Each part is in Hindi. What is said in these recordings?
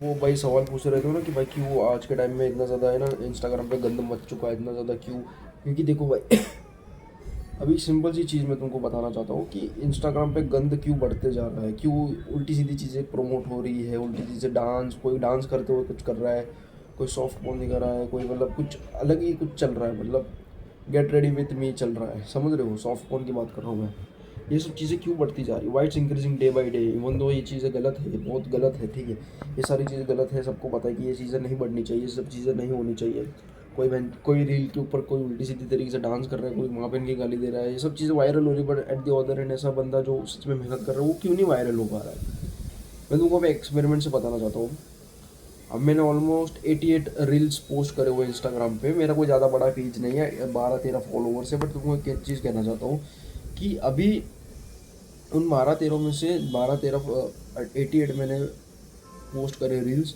वो भाई सवाल पूछ रहे थे ना कि भाई क्यों आज के टाइम में इतना ज़्यादा है ना इंस्टाग्राम पे गंद मच चुका है इतना ज़्यादा क्यों। क्योंकि देखो भाई अभी सिंपल सी चीज़ मैं तुमको बताना चाहता हूँ कि इंस्टाग्राम पे गंद क्यों बढ़ते जा रहा है, क्यों उल्टी सीधी चीज़ें प्रमोट हो रही है, उल्टी चीज़ें डांस, कोई डांस करते हुए कुछ कर रहा है, कोई सॉफ्ट पोन दिखा रहा है, कोई मतलब कुछ अलग ही कुछ चल रहा है, मतलब गेट रेडी विथ मी चल रहा है, समझ रहे हो, सॉफ्ट पोन की बात कर रहा हूँ मैं। ये सब चीज़ें क्यों बढ़ती जा रही है, weights increasing day by day, even though ये चीज़ें गलत है, बहुत गलत है, ठीक है। ये सारी चीज़ें गलत है, सबको पता है कि ये चीज़ें नहीं बढ़नी चाहिए, ये सब चीज़ें नहीं होनी चाहिए। कोई रील के ऊपर कोई उल्टी सीधी तरीके से डांस कर रहा है, कोई माँ बहन की गाली दे रहा है, ये सब चीज़ें वायरल हो रही है, but at the other and ऐसा बंदा जो सच में मेहनत कर रहा है वो क्यों नहीं वायरल हो पा रहा है। मैं तुमको अब एक्सपेरिमेंट से बताना चाहता हूँ। अब मैंने ऑलमोस्ट 88 रील्स पोस्ट करे हुए इंस्टाग्राम पे, मेरा कोई ज़्यादा बड़ा पेज नहीं है, 12-13 फॉलोवर्स है, बट तुमको एक चीज़ कहना चाहता हूँ कि अभी उन 12-13 में से 12-13 88 मैंने पोस्ट करे रील्स,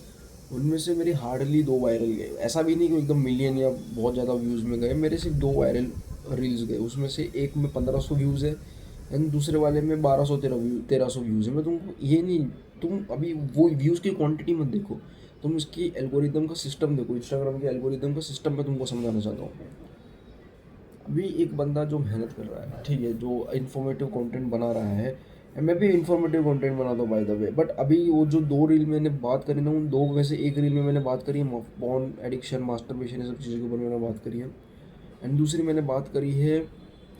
उनमें से मेरी हार्डली 2 वायरल गए। ऐसा भी नहीं कि एकदम मिलियन या बहुत ज़्यादा व्यूज़ में गए, मेरे सिर्फ 2 वायरल रील्स गए। उसमें से एक में 1500 व्यूज़ है एंड दूसरे वाले में 1300 व्यूज़ है। मैं तुमको ये नहीं, तुम अभी वो व्यूज़ की क्वांटिटी मत देखो, तुम इसकी एल्गोरिदम का सिस्टम देखो, इंस्टाग्राम के एल्गोरिदम का सिस्टम मैं तुमको समझाना चाहता हूँ। अभी एक बंदा जो मेहनत कर रहा है, ठीक है, जो इन्फॉर्मेटिव कंटेंट बना रहा है, मैं भी इन्फॉर्मेटिव कंटेंट बनाता हूँ बाय द वे, बट अभी वो जो 2 रील मैंने बात करी ना, उन 2 में से एक रील में मैंने बात करी है पॉर्न एडिक्शन, मास्टरबेशन, ये सब चीज़ों के ऊपर मैंने बात करी है। एंड दूसरी मैंने बात करी है,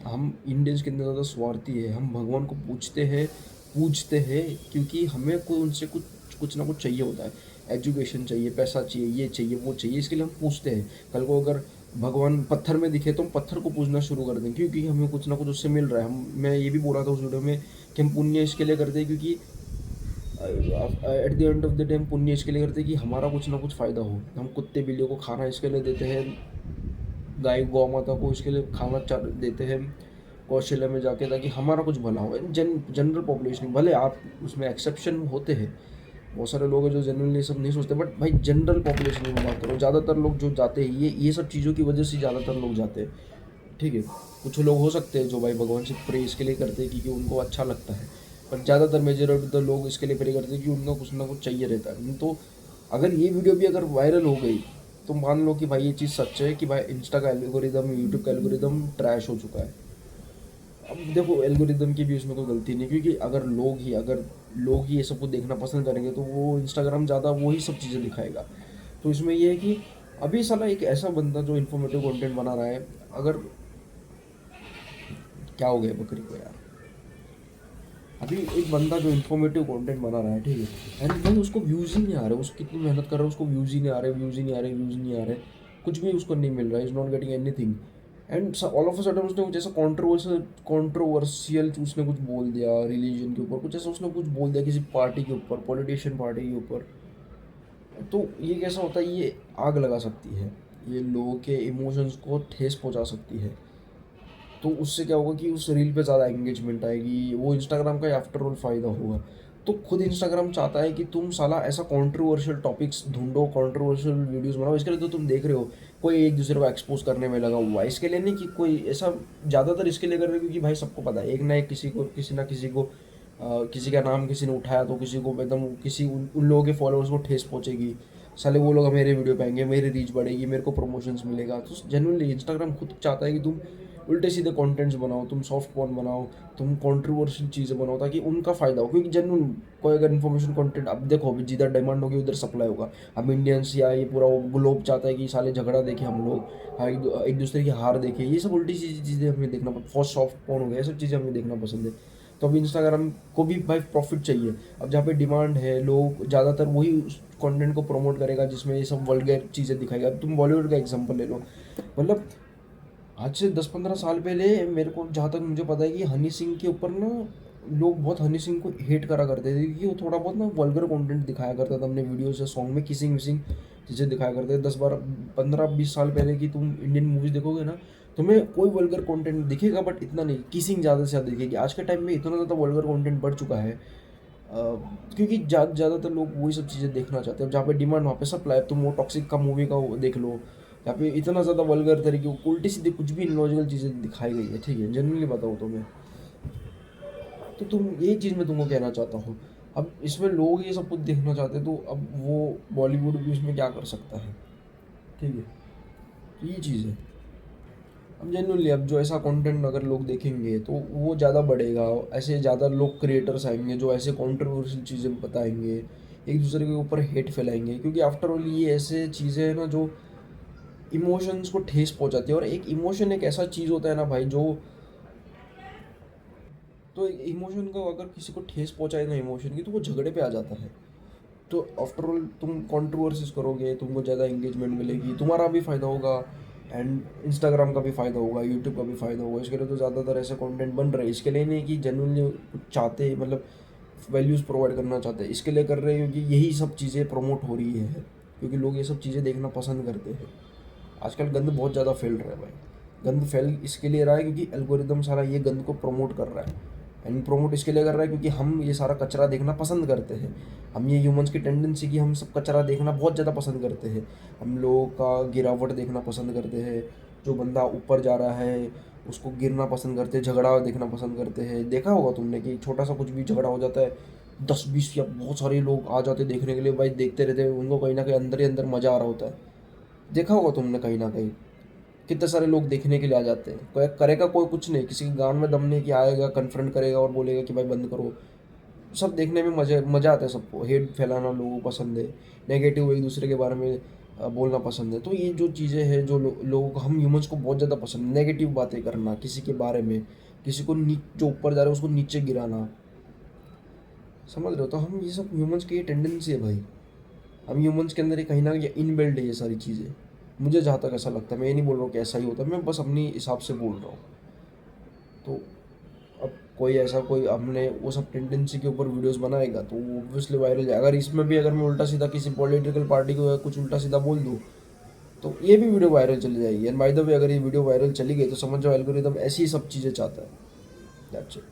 हम इंडियंस कितने ज़्यादा स्वार्थी है, हम भगवान को पूछते हैं क्योंकि हमें कोई उनसे कुछ कुछ ना कुछ चाहिए होता है, एजुकेशन चाहिए, पैसा चाहिए, ये चाहिए, वो चाहिए, इसके लिए हम पूछते हैं। कल को अगर भगवान पत्थर में दिखे तो हम पत्थर को पूजना शुरू कर दें क्योंकि हमें कुछ ना कुछ उससे मिल रहा है। हम मैं ये भी बोल रहा था उस वीडियो में कि हम पुण्य इसके लिए करते हैं क्योंकि at the end of the day हम पुण्य इसके लिए करते हैं कि हमारा कुछ ना कुछ फ़ायदा हो। हम कुत्ते बिल्लियों को खाना इसके लिए देते हैं, गाय गौ माता को इसके लिए खाना चार देते हैं गौशाला में जाके, ताकि हमारा कुछ भला हो। जनरल पॉपुलेशन, भले आप उसमें एक्सेप्शन होते हैं, बहुत सारे लोग हैं जो जनरली सब नहीं सोचते, बट भाई जनरल पॉपुलेशन की मैं बात करूँ, ज़्यादातर लोग जो जाते हैं ये सब चीज़ों की वजह से ज़्यादातर लोग जाते हैं, ठीक है। कुछ लोग हो सकते हैं जो भाई भगवान से प्रे इसके लिए करते हैं क्योंकि उनको अच्छा लगता है, पर ज़्यादातर मेजॉरिटी तो लोग इसके लिए प्रे करते हैं कि उनको कुछ ना कुछ चाहिए रहता है। तो अगर ये वीडियो भी अगर वायरल हो गई तो मान लो कि भाई ये चीज़ सच है कि भाई इंस्टा का एल्गोरिदम, यूट्यूब का एल्गोरिदम ट्रैश हो चुका है। अब देखो एल्गोरिदम की भी उसमें कोई गलती नहीं, क्योंकि अगर लोग ही ये सब कुछ देखना पसंद करेंगे तो वो इंस्टाग्राम ज़्यादा वही सब चीज़ें दिखाएगा। तो इसमें ये है कि अभी साला एक ऐसा बंदा जो इन्फॉर्मेटिव कंटेंट बना रहा है, अगर क्या हो गया बकरी को यार, अभी एक बंदा जो इन्फॉर्मेटिव कंटेंट बना रहा है, ठीक है, एंड भाई उसको व्यूज़ ही नहीं आ रहे, उसको कितनी मेहनत कर रहा है, उसको व्यूज़ ही नहीं आ रहे, व्यूज़ ही नहीं आ रहे, व्यूज़ नहीं आ रहे, कुछ भी उसको नहीं मिल रहा है, is not getting anything. And all of a sudden उसने कुछ ऐसा कॉन्ट्रोवर्शियल उसने कुछ बोल दिया रिलीजन के ऊपर, कुछ ऐसा उसने कुछ बोल दिया किसी पार्टी के ऊपर, पॉलिटिशियन पार्टी के ऊपर। तो ये कैसा होता है, ये आग लगा सकती है, ये लोगों के इमोशंस को ठेस पहुंचा सकती है। तो उससे क्या होगा कि उस रील पे ज़्यादा एंगेजमेंट आएगी, वो इंस्टाग्राम का आफ्टर ऑल फ़ायदा होगा। तो खुद इंस्टाग्राम चाहता है कि तुम साला ऐसा कंट्रोवर्शियल टॉपिक्स ढूंढो, कंट्रोवर्शियल वीडियोस बनाओ। इसके लिए तो तुम देख रहे हो कोई एक दूसरे को एक्सपोज करने में लगा हुआ है, इसके लिए नहीं कि कोई ऐसा, ज़्यादातर इसके लिए कर रहे हो क्योंकि भाई सबको पता है एक ना एक किसी ना किसी को किसी का नाम किसी ने उठाया तो किसी को एकदम किसी उन लोगों के फॉलोअर्स को ठेस पहुंचेगी। साले वो लोग मेरे वीडियो पे आएंगे, मेरी रीच बढ़ेगी, मेरे को प्रमोशंस मिलेगा। तो जेनुअनली इंस्टाग्राम खुद चाहता है कि तुम उल्टे सीधे कंटेंट्स बनाओ, तुम सॉफ्ट पॉर्न बनाओ, तुम कंट्रोवर्शियल चीज़ें बनाओ ताकि उनका फ़ायदा हो। क्योंकि जेन्युइन कोई अगर इन्फॉर्मेशन कंटेंट, अब देखो अभी जिधर डिमांड होगी उधर सप्लाई होगा। अब इंडियंस या ये पूरा ग्लोब चाहता है कि साले झगड़ा देखें हम लोग, हाँ, एक दूसरे की हार देखें, ये सब उल्टी सी चीज़ें हमें देखना, फॉर सॉफ्ट पॉर्न हो गया, ये सब चीज़ें हमें देखना पसंद है। तो अब इंस्टाग्राम को भी भाई प्रॉफिट चाहिए। अब जहाँ पे डिमांड है, लोग ज़्यादातर वही कंटेंट को प्रमोट करेगा जिसमें ये सब वल्गर चीज़ें दिखाएगा। अब तुम बॉलीवुड का एग्जांपल ले लो, मतलब आज से 10-15 साल पहले मेरे को जहाँ तक मुझे पता है कि हनी सिंह के ऊपर ना लोग बहुत हनी सिंह को हेट करा करते थे क्योंकि वो थोड़ा बहुत ना वल्गर कंटेंट दिखाया करता था अपने वीडियोस या सॉन्ग में, किसिंग विसिंग चीज़ें दिखाया करते थे। 10-12-15-20 साल पहले की तुम इंडियन मूवीज़ देखोगे ना, तुम्हें कोई वल्गर कंटेंट दिखेगा बट इतना नहीं, किसिंग ज़्यादा से ज़्यादा दिखेगी। आज के टाइम में इतना ज़्यादा वल्गर कंटेंट बढ़ चुका है क्योंकि ज़्यादातर लोग वही सब चीज़ें देखना चाहते हैं। जहाँ पे डिमांड वहाँ पे सप्लाई। तुम वो टॉक्सिक का मूवी का वो देख लो, यहाँ पे इतना ज़्यादा वल्गर तरीके उल्टी सीधी कुछ भी इलॉजिकल चीज़ें दिखाई गई है, ठीक है, जनरली बताओ तो मैं, तो तुम यही चीज़ मैं तुमको कहना चाहता हूँ अब इसमें लोग ये सब कुछ देखना चाहते हैं, तो अब वो बॉलीवुड भी उसमें क्या कर सकता है, ठीक है। तो ये चीज़ है। अब जेन्युइनली अब जो ऐसा कंटेंट अगर लोग देखेंगे तो वो ज़्यादा बढ़ेगा, ऐसे ज़्यादा लोग क्रिएटर्स आएंगे जो ऐसे कंट्रोवर्शियल चीज़ें बताएंगे, एक दूसरे के ऊपर हेट फैलाएंगे, क्योंकि आफ्टर ऑल ये ऐसे चीज़ें हैं ना जो इमोशंस को ठेस पहुंचाती है। और एक इमोशन एक ऐसा चीज़ होता है ना भाई जो, तो इमोशन को अगर किसी को ठेस पहुंचाए ना इमोशन की, तो वो झगड़े पे आ जाता है। तो आफ्टर ऑल तुम कंट्रोवर्सीज करोगे, तुमको ज़्यादा एंगेजमेंट मिलेगी, तुम्हारा भी फ़ायदा होगा, एंड इंस्टाग्राम का भी फ़ायदा होगा, यूट्यूब का भी फ़ायदा होगा। इसके लिए तो ज़्यादातर ऐसे कंटेंट बन रहे हैं, इसके लिए नहीं कि जेन्युइनली कुछ चाहते, मतलब वैल्यूज़ प्रोवाइड करना चाहते हैं, इसके लिए कर रहे हैं क्योंकि यही सब चीज़ें प्रमोट हो रही है, क्योंकि लोग ये सब चीज़ें देखना पसंद करते हैं। आजकल गंद बहुत ज़्यादा फैल रहा है भाई। गंद फैल इसके लिए रहा है क्योंकि एल्गोरिदम सारा ये गंद को प्रमोट कर रहा है, एंड प्रमोट इसके लिए कर रहा है क्योंकि हम ये सारा कचरा देखना पसंद करते हैं। हम ये ह्यूमंस की टेंडेंसी कि हम सब कचरा देखना बहुत ज़्यादा पसंद करते हैं। हम लोगों का गिरावट देखना पसंद करते हैं, जो बंदा ऊपर जा रहा है उसको गिरना पसंद करते हैं, झगड़ा देखना पसंद करते हैं। देखा होगा तुमने कि छोटा सा कुछ भी झगड़ा हो जाता है, 10-20 या बहुत सारे लोग आ जाते हैं देखने के लिए भाई, देखते रहते हैं, उनको कहीं ना कहीं अंदर ही अंदर मज़ा आ रहा होता है। देखा होगा तुमने कहीं ना कहीं कितने सारे लोग देखने के लिए आ जाते हैं। कोई करेगा, कोई कुछ नहीं, किसी के गान में दम नहीं कि आएगा कन्फ्रंट करेगा और बोलेगा कि भाई बंद करो। सब देखने में मज़ा आता है, सबको हेट फैलाना लोगों को पसंद है, नेगेटिव एक दूसरे के बारे में बोलना पसंद है। तो ये जो चीज़ें हैं जो लोगों को, हम ह्यूमंस को बहुत ज़्यादा पसंद है, नेगेटिव बातें करना किसी के बारे में, किसी को जो ऊपर जा रहा है उसको नीचे गिराना, समझ रहे हो। तो हम ये सब ह्यूमंस की ये टेंडेंसी है भाई, हम ह्यूमंस के अंदर ये कहीं ना कहीं इनबिल्ड है ये सारी चीज़ें। मुझे जहाँ तक ऐसा लगता है, मैं ये नहीं बोल रहा हूँ कि ऐसा ही होता है, मैं बस अपनी हिसाब से बोल रहा हूँ। तो अब कोई ऐसा, कोई हमने वो सब टेंडेंसी के ऊपर वीडियोस बनाएगा तो वो ऑब्वियसली वायरल जाएगा। अगर इसमें भी अगर मैं उल्टा सीधा किसी पॉलिटिकल पार्टी को कुछ उल्टा सीधा बोल दूँ तो ये भी वीडियो वायरल चली जाएगी। एंड बाय द वे अगर ये वीडियो वायरल चली गई तो समझ जाओ एल्गोरिदम ऐसी ही सब चीज़ें चाहता है। That's it.